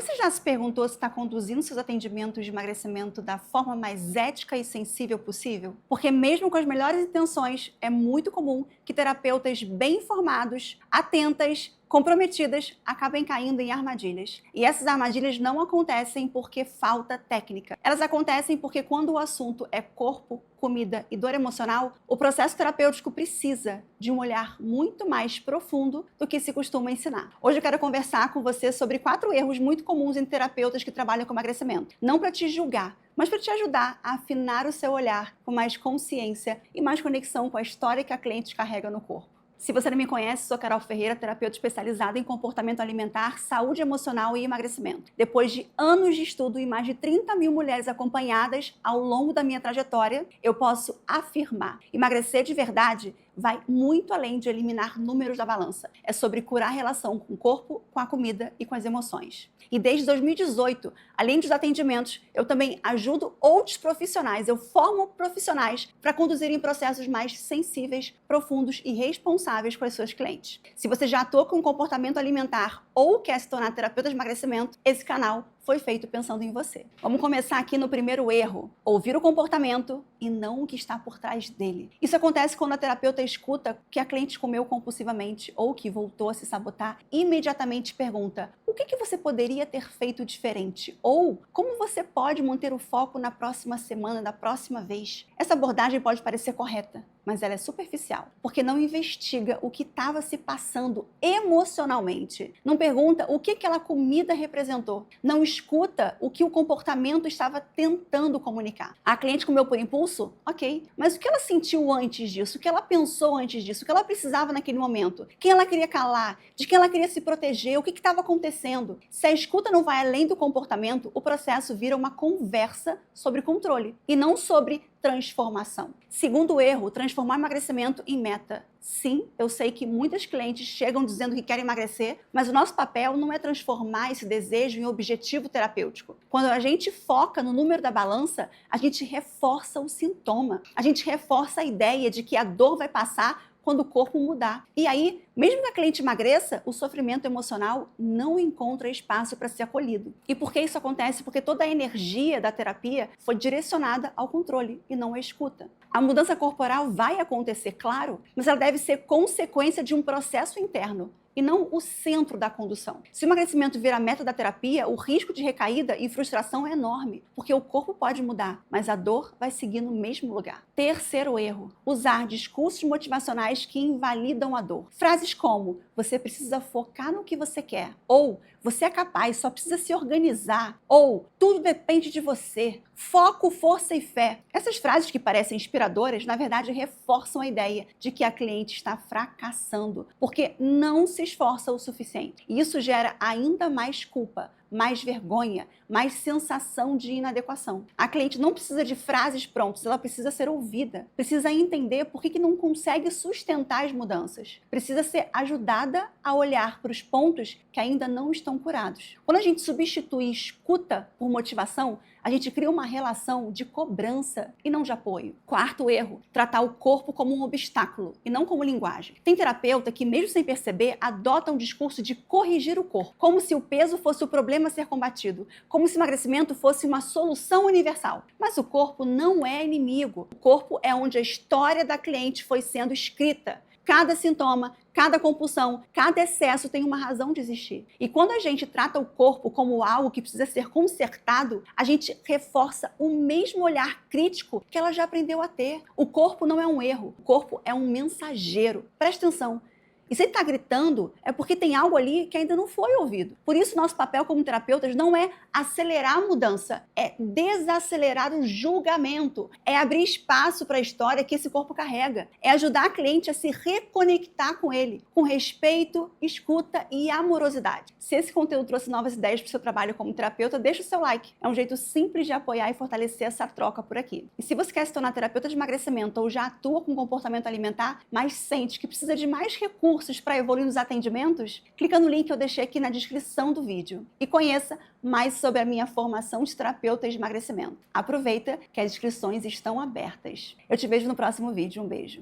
Você já se perguntou se está conduzindo seus atendimentos de emagrecimento da forma mais ética e sensível possível? Porque mesmo com as melhores intenções, é muito comum que terapeutas bem informados, atentas, comprometidas, acabem caindo em armadilhas. E essas armadilhas não acontecem porque falta técnica. Elas acontecem porque quando o assunto é corpo, comida e dor emocional, o processo terapêutico precisa de um olhar muito mais profundo do que se costuma ensinar. Hoje eu quero conversar com você sobre 4 erros muito comuns em terapeutas que trabalham com emagrecimento. Não para te julgar, mas para te ajudar a afinar o seu olhar com mais consciência e mais conexão com a história que a cliente carrega no corpo. Se você não me conhece, sou Carol Ferreira, terapeuta especializada em comportamento alimentar, saúde emocional e emagrecimento. Depois de anos de estudo e mais de 30 mil mulheres acompanhadas ao longo da minha trajetória, eu posso afirmar: emagrecer de verdade vai muito além de eliminar números da balança. É sobre curar a relação com o corpo, com a comida e com as emoções. E desde 2018, além dos atendimentos, eu também ajudo outros profissionais, eu formo profissionais para conduzirem processos mais sensíveis, profundos e responsáveis com as suas clientes. Se você já atua com comportamento alimentar ou quer se tornar terapeuta de emagrecimento, esse canal foi feito pensando em você. Vamos começar aqui no primeiro erro: ouvir o comportamento e não o que está por trás dele. Isso acontece quando a terapeuta escuta que a cliente comeu compulsivamente ou que voltou a se sabotar, imediatamente pergunta: o que você poderia ter feito diferente? Ou como você pode manter o foco na próxima semana, da próxima vez? Essa abordagem pode parecer correta, mas ela é superficial, porque não investiga o que estava se passando emocionalmente. Não pergunta o que aquela comida representou. Não escuta o que o comportamento estava tentando comunicar. A cliente comeu por impulso? Ok. Mas o que ela sentiu antes disso? O que ela pensou antes disso? O que ela precisava naquele momento? Quem ela queria calar? De quem ela queria se proteger? O que estava acontecendo? Se a escuta não vai além do comportamento, o processo vira uma conversa sobre controle e não sobre transformação. Segundo erro, transformar emagrecimento em meta. Sim, eu sei que muitas clientes chegam dizendo que querem emagrecer, mas o nosso papel não é transformar esse desejo em objetivo terapêutico. Quando a gente foca no número da balança, a gente reforça o sintoma. A gente reforça a ideia de que a dor vai passar quando o corpo mudar. E aí, mesmo que a cliente emagreça, o sofrimento emocional não encontra espaço para ser acolhido. E por que isso acontece? Porque toda a energia da terapia foi direcionada ao controle e não à escuta. A mudança corporal vai acontecer, claro, mas ela deve ser consequência de um processo interno e não o centro da condução. Se o emagrecimento virar a meta da terapia, o risco de recaída e frustração é enorme, porque o corpo pode mudar, mas a dor vai seguir no mesmo lugar. Terceiro erro: usar discursos motivacionais que invalidam a dor. Frases como: você precisa focar no que você quer, ou você é capaz, só precisa se organizar, ou tudo depende de você, foco, força e fé. Essas frases que parecem inspiradoras, na verdade, reforçam a ideia de que a cliente está fracassando, porque não se esforça o suficiente. E isso gera ainda mais culpa, mais vergonha, mais sensação de inadequação. A cliente não precisa de frases prontas, ela precisa ser ouvida, precisa entender por que não consegue sustentar as mudanças, precisa ser ajudada a olhar para os pontos que ainda não estão curados. Quando a gente substitui escuta por motivação, a gente cria uma relação de cobrança e não de apoio. Quarto erro: tratar o corpo como um obstáculo e não como linguagem. Tem terapeuta que, mesmo sem perceber, adota um discurso de corrigir o corpo, como se o peso fosse o problema a ser combatido, como se o emagrecimento fosse uma solução universal. Mas o corpo não é inimigo. O corpo é onde a história da cliente foi sendo escrita. Cada sintoma, cada compulsão, cada excesso tem uma razão de existir. E quando a gente trata o corpo como algo que precisa ser consertado, a gente reforça o mesmo olhar crítico que ela já aprendeu a ter. O corpo não é um erro, o corpo é um mensageiro. Presta atenção. E se ele está gritando, é porque tem algo ali que ainda não foi ouvido. Por isso, nosso papel como terapeutas não é acelerar a mudança, é desacelerar o julgamento, é abrir espaço para a história que esse corpo carrega, é ajudar a cliente a se reconectar com ele, com respeito, escuta e amorosidade. Se esse conteúdo trouxe novas ideias para o seu trabalho como terapeuta, deixa o seu like. É um jeito simples de apoiar e fortalecer essa troca por aqui. E se você quer se tornar terapeuta de emagrecimento ou já atua com comportamento alimentar, mas sente que precisa de mais recursos para evoluir nos atendimentos, clica no link que eu deixei aqui na descrição do vídeo e conheça mais sobre a minha formação de terapeuta de emagrecimento. Aproveita que as inscrições estão abertas. Eu te vejo no próximo vídeo. Um beijo.